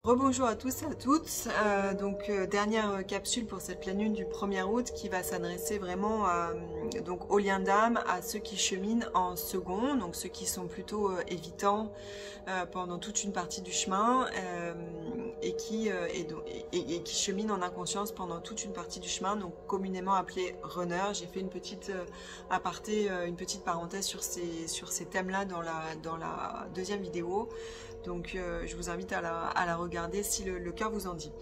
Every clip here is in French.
Rebonjour à tous et à toutes. Dernière capsule pour cette pleine lune du 1er août qui va s'adresser vraiment aux liens d'âme, à ceux qui cheminent en second, donc ceux qui sont plutôt évitants pendant toute une partie du chemin et qui cheminent en inconscience pendant toute une partie du chemin, donc communément appelés runners. J'ai fait une petite aparté, une petite parenthèse sur ces thèmes-là dans la deuxième vidéo. Donc je vous invite à la regarder si le cœur vous en dit.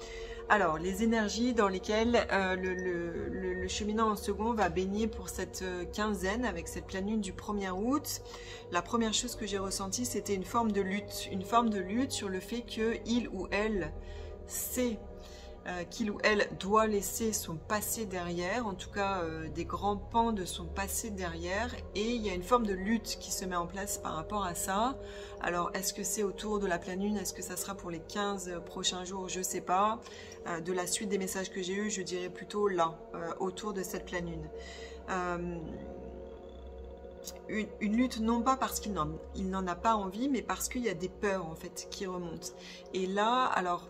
Alors, les énergies dans lesquelles le cheminant en second va baigner pour cette quinzaine avec cette pleine lune du 1er août. La première chose que j'ai ressentie, c'était une forme de lutte sur le fait qu'il ou elle sait qu'il ou elle doit laisser son passé derrière, en tout cas des grands pans de son passé derrière, et il y a une forme de lutte qui se met en place par rapport à ça. Alors est-ce que c'est autour de la pleine lune, est-ce que ça sera pour les 15 prochains jours, je sais pas. De la suite des messages que j'ai eus, je dirais plutôt là, autour de cette pleine lune. Une lutte non pas parce qu'il n'en a pas envie, mais parce qu'il y a des peurs en fait qui remontent. Et là, alors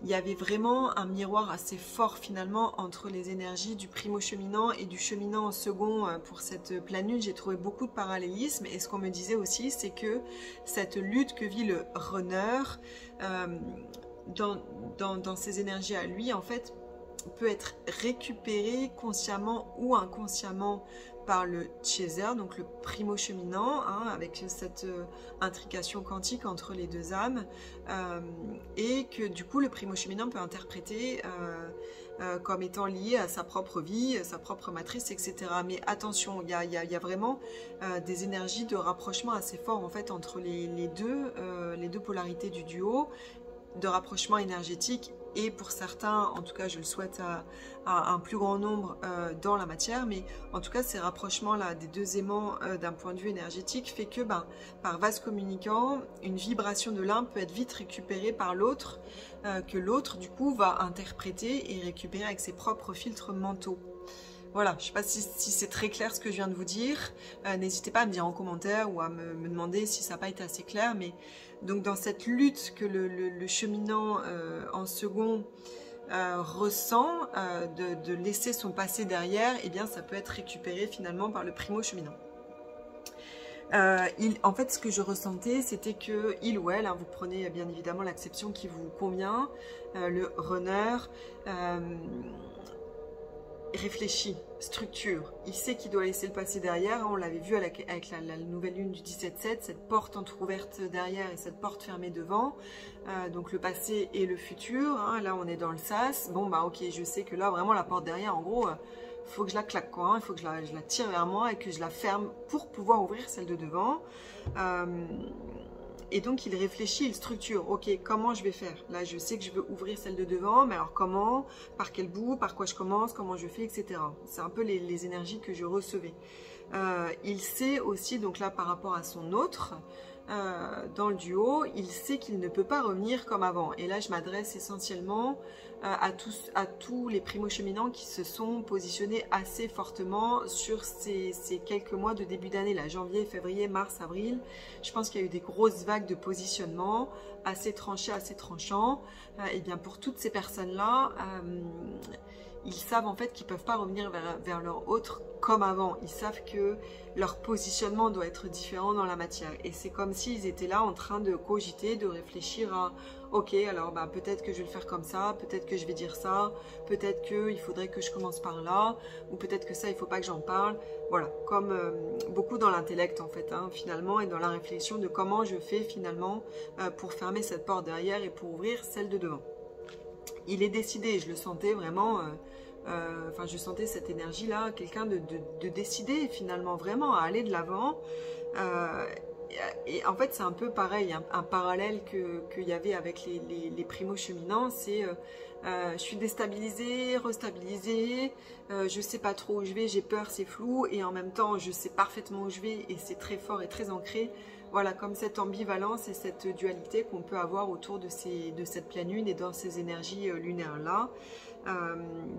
il y avait vraiment un miroir assez fort finalement entre les énergies du primo-cheminant et du cheminant en second pour cette pleine lune. J'ai trouvé beaucoup de parallélismes, et ce qu'on me disait aussi, c'est que cette lutte que vit le runner dans ses énergies à lui, en fait, peut être récupérée consciemment ou inconsciemment par le chaser, donc le primo-cheminant, avec cette intrication quantique entre les deux âmes, et que du coup le primo-cheminant peut interpréter comme étant lié à sa propre vie, sa propre matrice, etc. Mais attention, il y a vraiment des énergies de rapprochement assez fort en fait entre les deux polarités du duo, de rapprochement énergétique, et pour certains, en tout cas je le souhaite à un plus grand nombre dans la matière, mais en tout cas ces rapprochements-là des deux aimants d'un point de vue énergétique fait que par vase communicant, une vibration de l'un peut être vite récupérée par l'autre, que l'autre du coup va interpréter et récupérer avec ses propres filtres mentaux. Voilà, je ne sais pas si c'est très clair ce que je viens de vous dire. N'hésitez pas à me dire en commentaire ou à me demander si ça n'a pas été assez clair. Mais donc dans cette lutte que le cheminant en second ressent, de laisser son passé derrière, eh bien ça peut être récupéré finalement par le primo-cheminant. En fait, ce que je ressentais, c'était que il ou elle, vous prenez bien évidemment l'acception qui vous convient, le runner, réfléchit, structure, il sait qu'il doit laisser le passé derrière, on l'avait vu avec la nouvelle lune du 17-7, cette porte entrouverte derrière et cette porte fermée devant, donc le passé et le futur, là on est dans le sas, bon ok, je sais que là vraiment la porte derrière, en gros, il faut que je la claque quoi, il faut que je la tire vers moi et que je la ferme pour pouvoir ouvrir celle de devant. Et donc il réfléchit, il structure, ok, comment je vais faire? Là je sais que je veux ouvrir celle de devant, mais alors comment? Par quel bout? Par quoi je commence? Comment je fais? Etc. C'est un peu les énergies que je recevais. Il sait aussi, donc là par rapport à son autre, dans le duo, il sait qu'il ne peut pas revenir comme avant. Et là je m'adresse essentiellement à tous les primo-cheminants qui se sont positionnés assez fortement sur ces quelques mois de début d'année, là, janvier, février, mars, avril. Je pense qu'il y a eu des grosses vagues de positionnement assez tranchés, assez tranchants. Et bien pour toutes ces personnes-là, ils savent en fait qu'ils ne peuvent pas revenir vers leur autre comme avant. Ils savent que leur positionnement doit être différent dans la matière. Et c'est comme s'ils étaient là en train de cogiter, de réfléchir à ok, alors peut-être que je vais le faire comme ça, peut-être que je vais dire ça, peut-être qu'il faudrait que je commence par là, ou peut-être que ça, il ne faut pas que j'en parle. Voilà, comme beaucoup dans l'intellect en fait, finalement, et dans la réflexion de comment je fais finalement pour fermer cette porte derrière et pour ouvrir celle de devant. Il est décidé, je le sentais vraiment, je sentais cette énergie-là, quelqu'un de décidé finalement vraiment à aller de l'avant. Et en fait, c'est un peu pareil, un parallèle qu'il y avait avec les primo-cheminants, c'est je suis déstabilisée, restabilisée, je sais pas trop où je vais, j'ai peur, c'est flou, et en même temps, je sais parfaitement où je vais, et c'est très fort et très ancré. Voilà, comme cette ambivalence et cette dualité qu'on peut avoir autour de cette pleine lune et dans ces énergies lunaires-là.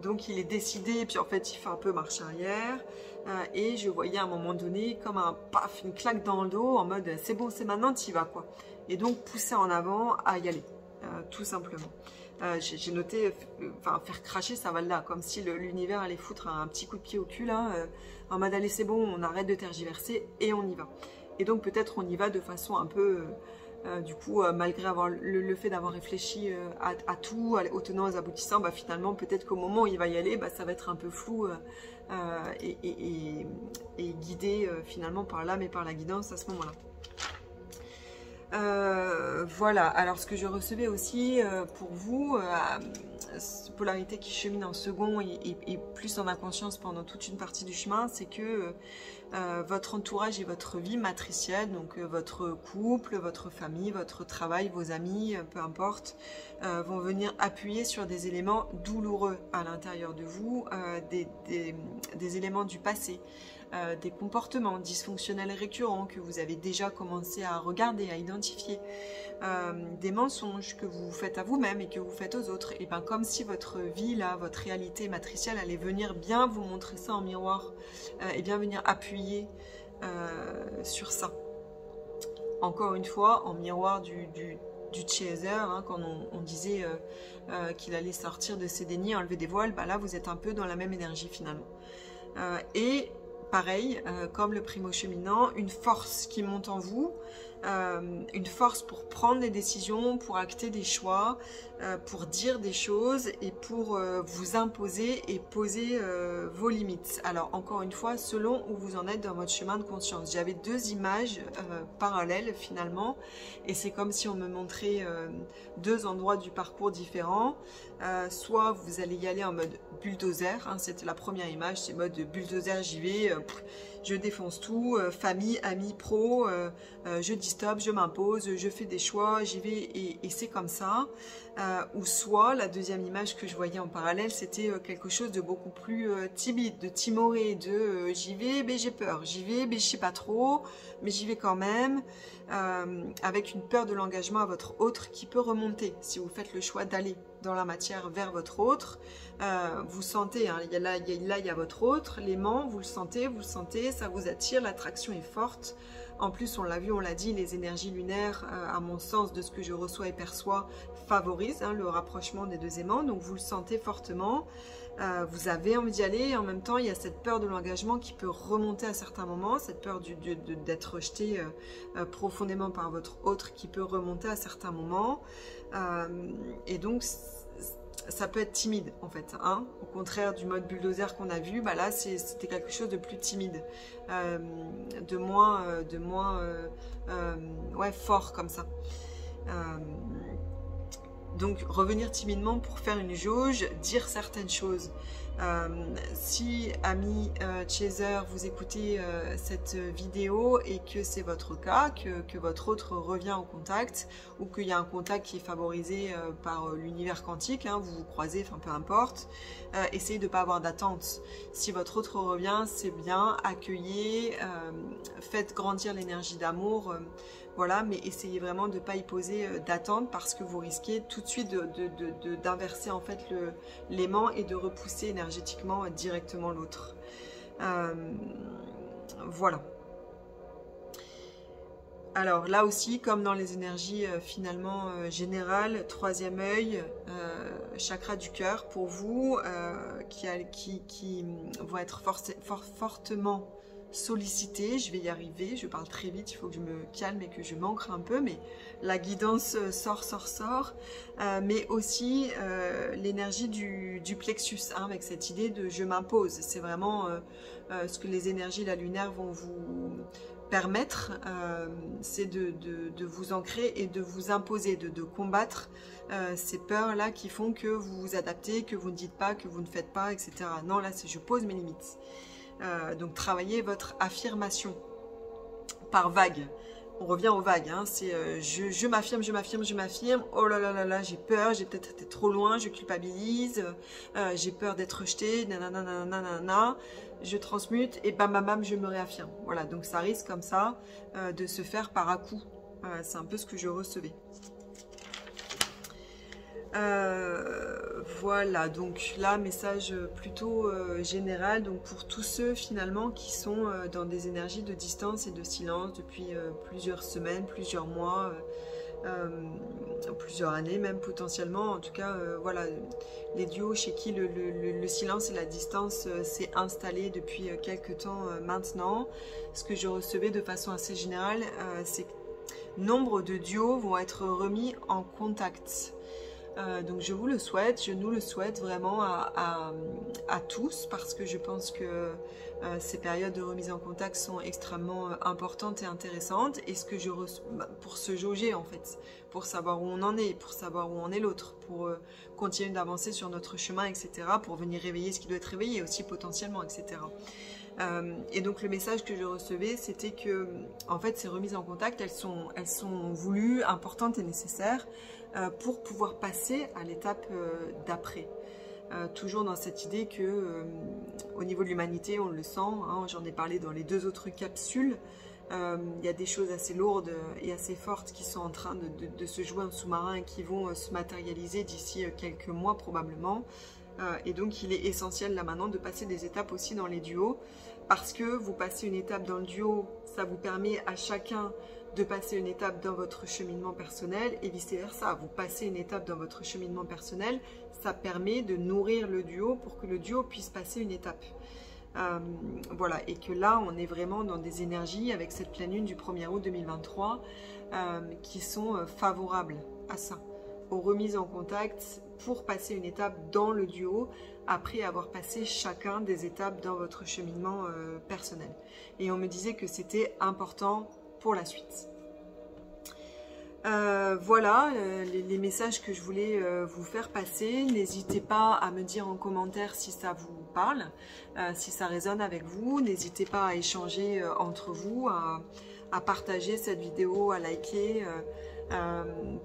Donc il est décidé, puis en fait il fait un peu marche arrière, et je voyais à un moment donné comme un paf, une claque dans le dos en mode c'est bon, c'est maintenant, t'y vas quoi. Et donc pousser en avant à y aller. tout simplement. J'ai noté, faire cracher sa Valda, comme si l'univers allait foutre un petit coup de pied au cul, là, en mode allez c'est bon, on arrête de tergiverser et on y va. Et donc peut-être on y va de façon un peu, du coup, malgré le fait d'avoir réfléchi à tout, aux tenants, aux aboutissants, finalement peut-être qu'au moment où il va y aller, ça va être un peu flou et guidé finalement par l'âme et par la guidance à ce moment-là. Voilà, alors ce que je recevais aussi pour vous, polarité qui chemine en second et plus en inconscience pendant toute une partie du chemin, c'est que votre entourage et votre vie matricielle, donc votre couple, votre famille, votre travail, vos amis, peu importe, vont venir appuyer sur des éléments douloureux à l'intérieur de vous, des éléments du passé. Des comportements dysfonctionnels récurrents que vous avez déjà commencé à regarder, à identifier, des mensonges que vous faites à vous-même et que vous faites aux autres, et bien comme si votre vie, là, votre réalité matricielle allait venir bien vous montrer ça en miroir et bien venir appuyer sur ça. Encore une fois, en miroir du chaser, hein, quand on disait qu'il allait sortir de ses dénis, enlever des voiles, là vous êtes un peu dans la même énergie finalement. Et pareil, comme le primo cheminant, une force qui monte en vous, une force pour prendre des décisions, pour acter des choix, pour dire des choses et pour vous imposer et poser vos limites. Alors encore une fois, selon où vous en êtes dans votre chemin de conscience. J'avais deux images parallèles finalement, et c'est comme si on me montrait deux endroits du parcours différents. Soit vous allez y aller en mode bulldozer, hein, c'était la première image, c'est mode bulldozer, j'y vais, je défonce tout, famille, amis, pro, je dis stop, je m'impose, je fais des choix, j'y vais et c'est comme ça. Ou soit la deuxième image que je voyais en parallèle, c'était quelque chose de beaucoup plus timide, de timoré, de j'y vais, mais j'ai peur, j'y vais, mais je sais pas trop, mais j'y vais quand même, avec une peur de l'engagement à votre autre qui peut remonter si vous faites le choix d'aller dans la matière vers votre autre. Vous sentez, hein, là il y a votre autre, l'aimant, vous le sentez, ça vous attire, l'attraction est forte. En plus, on l'a vu, on l'a dit, les énergies lunaires, à mon sens, de ce que je reçois et perçois, favorisent le rapprochement des deux aimants. Donc vous le sentez fortement, vous avez envie d'y aller, et en même temps, il y a cette peur de l'engagement qui peut remonter à certains moments, cette peur d'être rejeté profondément par votre autre qui peut remonter à certains moments. Et donc, ça peut être timide en fait, hein. Au contraire du mode bulldozer qu'on a vu, là c'était quelque chose de plus timide, de moins ouais, fort comme ça. Donc revenir timidement pour faire une jauge, dire certaines choses. Si amis chaser, vous écoutez cette vidéo et que c'est votre cas, que votre autre revient au contact, ou qu'il y a un contact qui est favorisé par l'univers quantique, hein, vous vous croisez, enfin peu importe, essayez de ne pas avoir d'attente. Si votre autre revient, c'est bien, accueillez, faites grandir l'énergie d'amour, voilà, mais essayez vraiment de ne pas y poser d'attente parce que vous risquez tout de suite d'inverser en fait l'aimant et de repousser énergétiquement directement l'autre. Voilà. Alors là aussi, comme dans les énergies finalement générales, troisième œil, chakra du cœur pour vous, qui vont être fortement sollicité, je vais y arriver, je parle très vite, il faut que je me calme et que je m'ancre un peu, mais la guidance sort, mais aussi l'énergie du plexus, hein, avec cette idée de je m'impose, c'est vraiment ce que les énergies la lunaire vont vous permettre, c'est de vous ancrer et de vous imposer, de combattre ces peurs-là qui font que vous vous adaptez, que vous ne dites pas, que vous ne faites pas, etc. Non, là c'est je pose mes limites. Donc travaillez votre affirmation par vague. On revient aux vagues, hein. C'est je m'affirme, oh là là là là, j'ai peur, j'ai peut-être été trop loin, je culpabilise, j'ai peur d'être rejetée, nanana, je transmute et bam bam bam, je me réaffirme. Voilà, donc ça risque comme ça de se faire par à-coup. C'est un peu ce que je recevais. Voilà, donc là, message plutôt général, donc pour tous ceux finalement qui sont dans des énergies de distance et de silence depuis plusieurs semaines, plusieurs mois, plusieurs années même potentiellement. En tout cas, voilà, les duos chez qui le silence et la distance s'est installé depuis quelques temps maintenant. Ce que je recevais de façon assez générale, c'est que nombre de duos vont être remis en contact. Donc je vous le souhaite, je nous le souhaite vraiment à tous, parce que je pense que ces périodes de remise en contact sont extrêmement importantes et intéressantes, et ce que je pour se jauger en fait, pour savoir où on en est, pour savoir où en est l'autre, pour continuer d'avancer sur notre chemin, etc., pour venir réveiller ce qui doit être réveillé aussi potentiellement, etc. Et donc le message que je recevais, c'était que en fait ces remises en contact, elles sont voulues, importantes et nécessaires pour pouvoir passer à l'étape d'après. Toujours dans cette idée que au niveau de l'humanité, on le sent, hein, j'en ai parlé dans les 2 autres capsules, il y a des choses assez lourdes et assez fortes qui sont en train de se jouer en sous-marin et qui vont se matérialiser d'ici quelques mois probablement. Et donc il est essentiel là maintenant de passer des étapes aussi dans les duos, parce que vous passez une étape dans le duo, ça vous permet à chacun de passer une étape dans votre cheminement personnel, et vice versa, vous passez une étape dans votre cheminement personnel, ça permet de nourrir le duo pour que le duo puisse passer une étape. Voilà, et que là on est vraiment dans des énergies avec cette pleine lune du 1er août 2023 qui sont favorables à ça, aux remises en contact pour passer une étape dans le duo après avoir passé chacun des étapes dans votre cheminement personnel. Et on me disait que c'était important pour la suite. Voilà les messages que je voulais vous faire passer. N'hésitez pas à me dire en commentaire si ça vous parle, si ça résonne avec vous. N'hésitez pas à échanger entre vous, à partager cette vidéo, à liker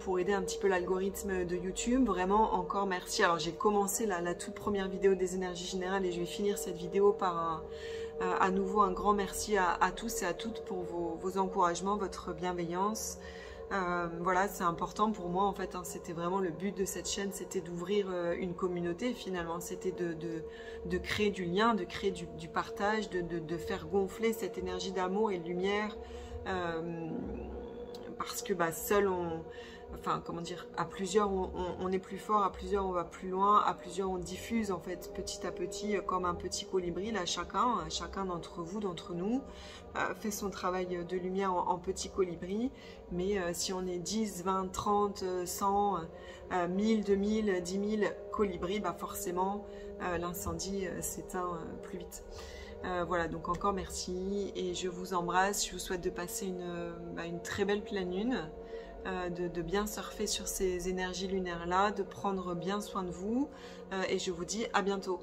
pour aider un petit peu l'algorithme de YouTube. Vraiment, encore merci. Alors j'ai commencé la toute première vidéo des énergies générales et je vais finir cette vidéo par à nouveau un grand merci à tous et à toutes pour vos encouragements, votre bienveillance. Voilà, c'est important pour moi en fait, hein, c'était vraiment le but de cette chaîne, c'était d'ouvrir une communauté finalement, c'était de créer du lien, de créer du partage, de faire gonfler cette énergie d'amour et de lumière, parce que seul enfin comment dire, à plusieurs on est plus fort, à plusieurs on va plus loin, à plusieurs on diffuse en fait petit à petit comme un petit colibri. Là chacun d'entre vous, d'entre nous fait son travail de lumière en petit colibri, mais si on est 10, 20, 30, 100, 1000, 2000, 10 000 colibris, forcément l'incendie s'éteint plus vite. Voilà, donc encore merci et je vous embrasse, je vous souhaite de passer une très belle pleine lune, de bien surfer sur ces énergies lunaires là, de prendre bien soin de vous et je vous dis à bientôt.